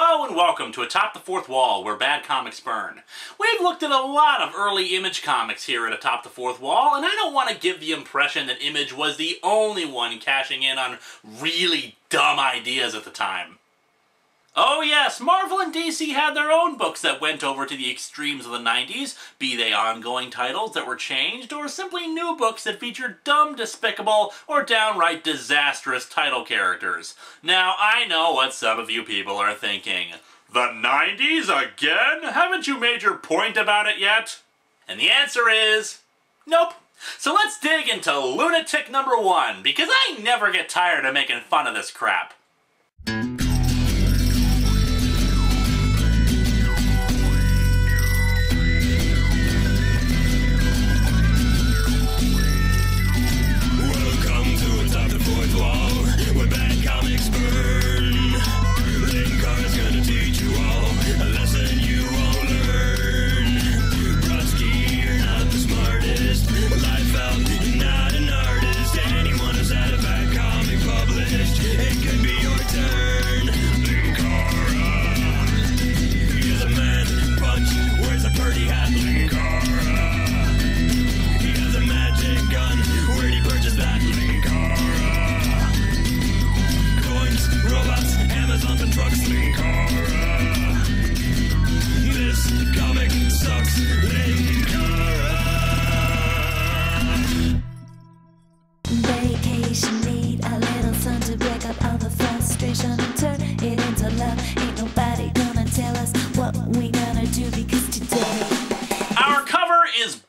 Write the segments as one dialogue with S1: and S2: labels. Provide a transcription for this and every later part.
S1: Hello and welcome to Atop the Fourth Wall, where bad comics burn. We've looked at a lot of early Image comics here at Atop the Fourth Wall, and I don't want to give the impression that Image was the only one cashing in on really dumb ideas at the time. Oh yes, Marvel and DC had their own books that went over to the extremes of the 90s, be they ongoing titles that were changed, or simply new books that featured dumb, despicable, or downright disastrous title characters. Now, I know what some of you people are thinking. The 90s again? Haven't you made your point about it yet? And the answer is, nope. So let's dig into Lunatik number 1, because I never get tired of making fun of this crap.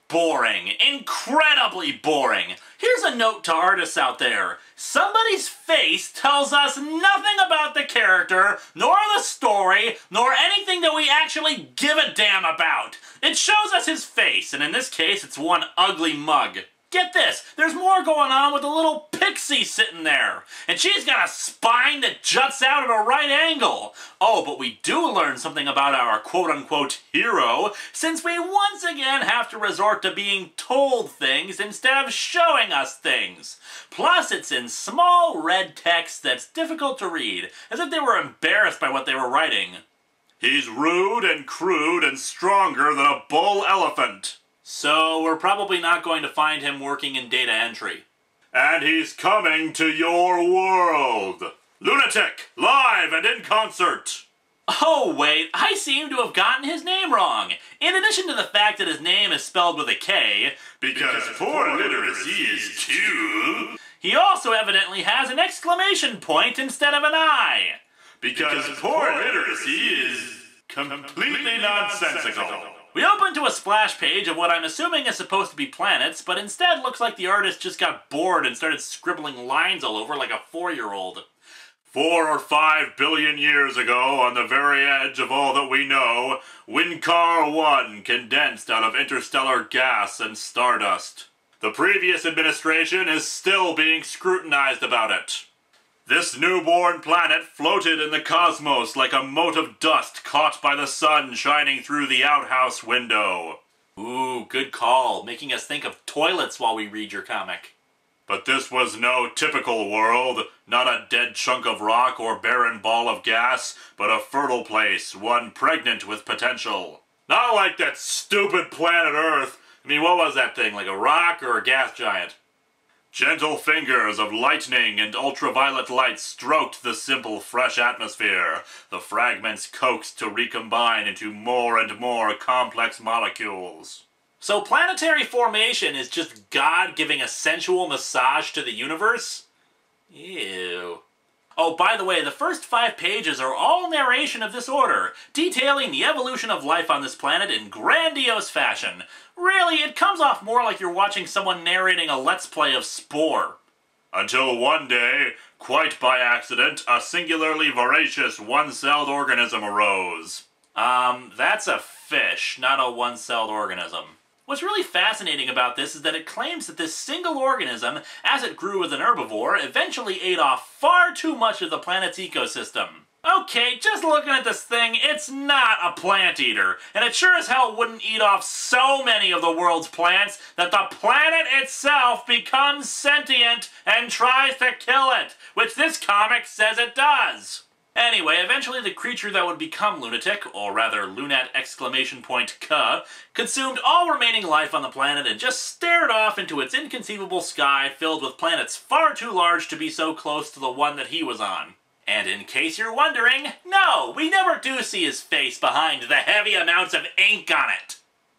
S1: Boring. Incredibly boring. Here's a note to artists out there. Somebody's face tells us nothing about the character, nor the story, nor anything that we actually give a damn about. It shows us his face, and in this case, it's one ugly mug. Get this, there's more going on with a little pixie sitting there. And she's got a spine that juts out at a right angle. Oh, but we do learn something about our quote-unquote hero, since we once again have to resort to being told things instead of showing us things. Plus, it's in small red text that's difficult to read, as if they were embarrassed by what they were writing. He's rude and crude and stronger than a bull elephant. So we're probably not going to find him working in data entry. And he's coming to your world! Lunatik, live and in concert! Oh wait, I seem to have gotten his name wrong. In addition to the fact that his name is spelled with a K, because poor literacy is too, he also evidently has an exclamation point instead of an I. Because poor literacy is completely nonsensical. We open to a splash page of what I'm assuming is supposed to be planets, but instead looks like the artist just got bored and started scribbling lines all over like a 4-year-old. 4 or 5 billion years ago, on the very edge of all that we know, Linkara-1 condensed out of interstellar gas and stardust. The previous administration is still being scrutinized about it. This newborn planet floated in the cosmos like a mote of dust caught by the sun shining through the outhouse window. Ooh, good call, making us think of toilets while we read your comic. But this was no typical world, not a dead chunk of rock or barren ball of gas, but a fertile place, one pregnant with potential. Not like that stupid planet Earth. I mean, what was that thing, like a rock or a gas giant? Gentle fingers of lightning and ultraviolet light stroked the simple, fresh atmosphere. The fragments coaxed to recombine into more and more complex molecules. So planetary formation is just God giving a sensual massage to the universe? Ew. Oh, by the way, the first 5 pages are all narration of this order, detailing the evolution of life on this planet in grandiose fashion. Really, it comes off more like you're watching someone narrating a Let's Play of Spore. Until one day, quite by accident, a singularly voracious one-celled organism arose. That's a fish, not a one-celled organism. What's really fascinating about this is that it claims that this single organism, as it grew as an herbivore, eventually ate off far too much of the planet's ecosystem. Okay, just looking at this thing, it's not a plant eater, and it sure as hell wouldn't eat off so many of the world's plants that the planet itself becomes sentient and tries to kill it, which this comic says it does. Anyway, eventually the creature that would become Lunatic, or rather Lunat!K, consumed all remaining life on the planet and just stared off into its inconceivable sky filled with planets far too large to be so close to the one that he was on. And in case you're wondering, no, we never do see his face behind the heavy amounts of ink on it.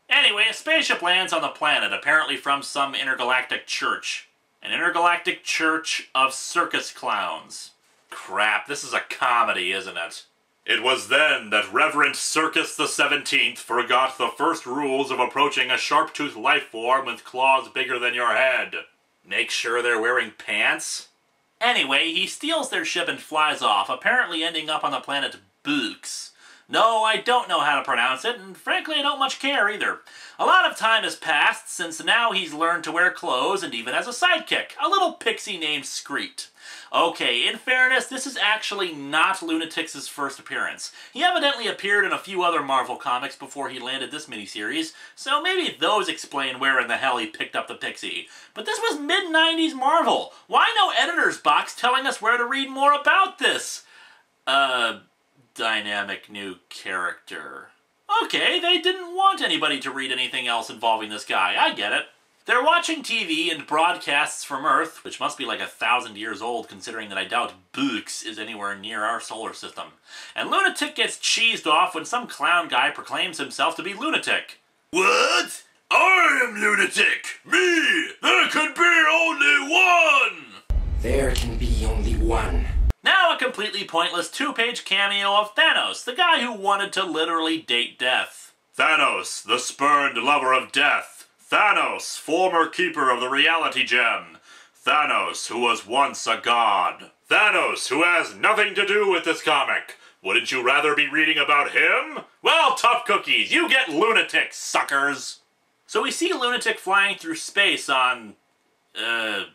S1: Anyway, a spaceship lands on the planet, apparently from some intergalactic church. An intergalactic church of circus clowns. Crap, this is a comedy, isn't it? It was then that Reverend Circus the 17th forgot the first rules of approaching a sharp-toothed life form with claws bigger than your head. Make sure they're wearing pants? Anyway, he steals their ship and flies off, apparently ending up on the planet Books. No, I don't know how to pronounce it, and frankly I don't much care either. A lot of time has passed since now he's learned to wear clothes and even has a sidekick, a little pixie named Screet. Okay, in fairness, this is actually not Lunatic's first appearance. He evidently appeared in a few other Marvel comics before he landed this miniseries, so maybe those explain where in the hell he picked up the pixie. But this was mid-90s Marvel. Why no editor's box telling us where to read more about this? Dynamic new character. Okay, they didn't want anybody to read anything else involving this guy. I get it. They're watching TV and broadcasts from Earth, which must be like 1,000 years old considering that I doubt Books is anywhere near our solar system. And Lunatic gets cheesed off when some clown guy proclaims himself to be Lunatic. What? I am Lunatic! Me! There could be only one!
S2: There can be only one.
S1: Now a completely pointless 2-page cameo of Thanos, the guy who wanted to literally date death. Thanos, the spurned lover of death. Thanos, former keeper of the reality gem. Thanos, who was once a god. Thanos, who has nothing to do with this comic. Wouldn't you rather be reading about him? Well, tough cookies, you get Lunatic, suckers! So we see Lunatic flying through space on, a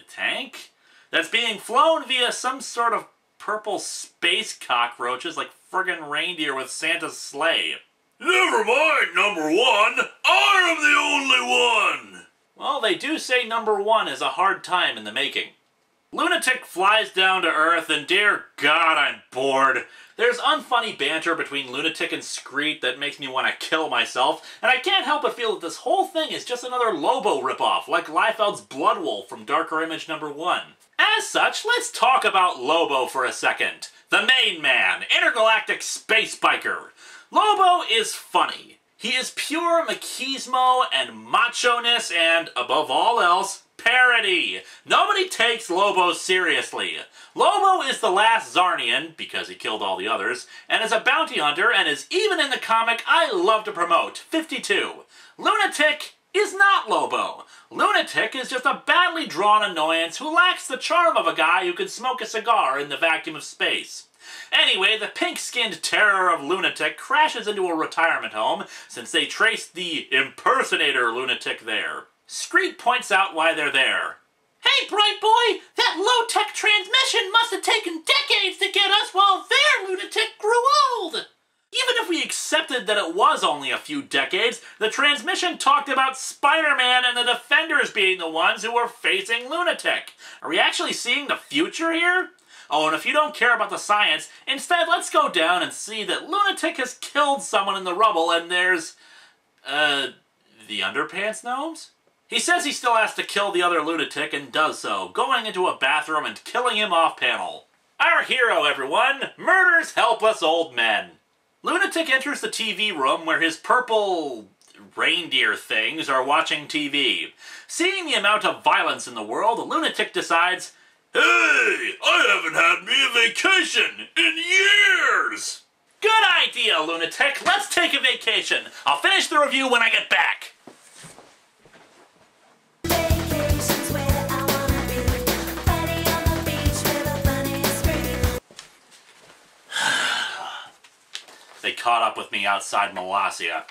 S1: tank? That's being flown via some sort of purple space cockroaches like friggin' reindeer with Santa's sleigh. Never mind, number one! I am the only one! Well, they do say number one is a hard time in the making. Lunatic flies down to Earth, and dear God, I'm bored. There's unfunny banter between Lunatic and Screet that makes me want to kill myself, and I can't help but feel that this whole thing is just another Lobo ripoff, like Liefeld's Bloodwolf from Darker Image number 1. As such, let's talk about Lobo for a second. The main man, intergalactic space biker. Lobo is funny. He is pure machismo and macho-ness and, above all else, parody. Nobody takes Lobo seriously. Lobo is the last Zarnian, because he killed all the others, and is a bounty hunter and is even in the comic I love to promote, 52. Lunatic is not Lobo. Lunatic is just a badly drawn annoyance who lacks the charm of a guy who can smoke a cigar in the vacuum of space. Anyway, the pink-skinned terror of Lunatic crashes into a retirement home since they traced the impersonator Lunatic there. Screet points out why they're there. Hey, bright boy! That low-tech transmission must have taken decades to get us while their Lunatic grew old! Even if we accepted that it was only a few decades, the transmission talked about Spider-Man and the Defenders being the ones who were facing Lunatic. Are we actually seeing the future here? Oh, and if you don't care about the science, instead let's go down and see that Lunatic has killed someone in the rubble and there's... the Underpants Gnomes? He says he still has to kill the other Lunatic and does so, going into a bathroom and killing him off-panel. Our hero, everyone, murders helpless old men. Lunatic enters the TV room where his purple reindeer things are watching TV. Seeing the amount of violence in the world, Lunatic decides, hey, I haven't had me a vacation in years! Good idea, Lunatic. Let's take a vacation. I'll finish the review when I get back. They caught up with me outside Molossia.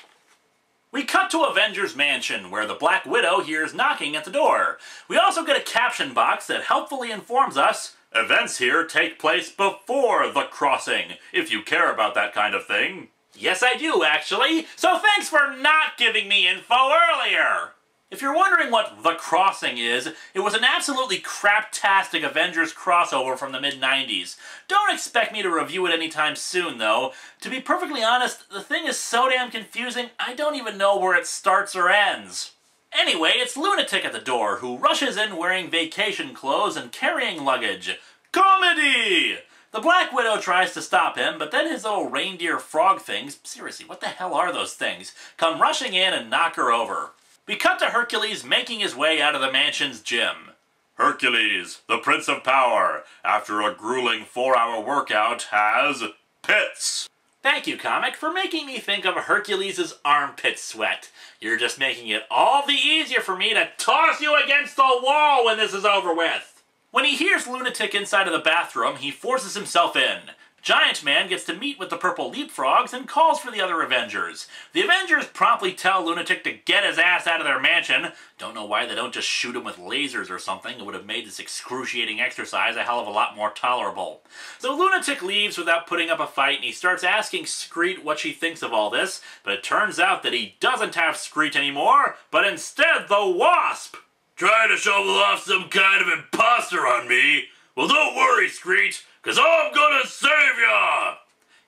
S1: We cut to Avengers Mansion, where the Black Widow hears knocking at the door. We also get a caption box that helpfully informs us, events here take place before the crossing, if you care about that kind of thing. Yes, I do, actually, so thanks for not giving me info earlier! If you're wondering what The Crossing is, it was an absolutely craptastic Avengers crossover from the mid-90s. Don't expect me to review it anytime soon, though. To be perfectly honest, the thing is so damn confusing, I don't even know where it starts or ends. Anyway, it's Lunatik at the door, who rushes in wearing vacation clothes and carrying luggage. Comedy! The Black Widow tries to stop him, but then his little reindeer frog things, seriously, what the hell are those things, come rushing in and knock her over. We cut to Hercules making his way out of the mansion's gym. Hercules, the Prince of Power, after a grueling 4-hour workout, has pits. Thank you, comic, for making me think of Hercules' armpit sweat. You're just making it all the easier for me to toss you against the wall when this is over with. When he hears Lunatik inside of the bathroom, he forces himself in. Giant Man gets to meet with the purple leapfrogs and calls for the other Avengers. The Avengers promptly tell Lunatik to get his ass out of their mansion. Don't know why they don't just shoot him with lasers or something. It would have made this excruciating exercise a hell of a lot more tolerable. So Lunatik leaves without putting up a fight, and he starts asking Screet what she thinks of all this, but it turns out that he doesn't have Screet anymore, but instead the Wasp! Trying to shovel off some kind of imposter on me? Well, don't worry, Screet, 'cause I'm gonna save ya!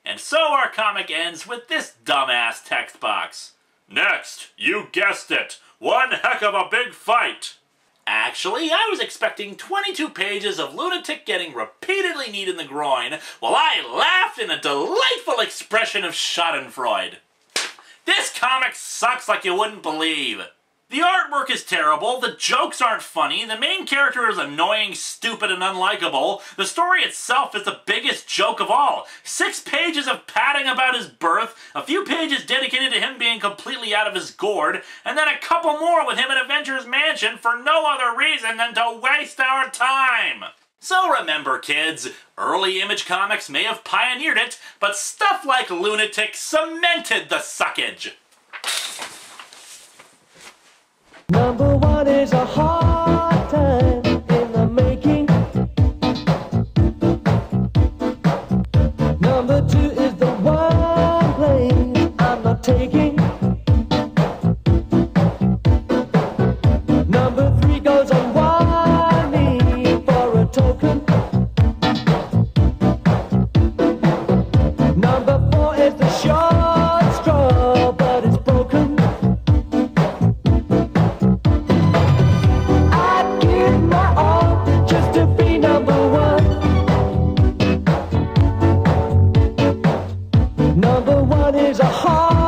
S1: And so our comic ends with this dumbass text box. Next, you guessed it, one heck of a big fight! Actually, I was expecting 22 pages of Lunatik getting repeatedly kneed in the groin, while I laughed in a delightful expression of schadenfreude. This comic sucks like you wouldn't believe. The artwork is terrible, the jokes aren't funny, the main character is annoying, stupid, and unlikable, the story itself is the biggest joke of all. 6 pages of padding about his birth, a few pages dedicated to him being completely out of his gourd, and then a couple more with him at Avengers Mansion for no other reason than to waste our time. So remember, kids, early Image Comics may have pioneered it, but stuff like Lunatik cemented the suckage.
S3: Number one is a hard time in the making. Number two is the one plane I'm not taking. Number three goes on one knee for a token. Number four is the short straw, but it's broken. Number one is a heart.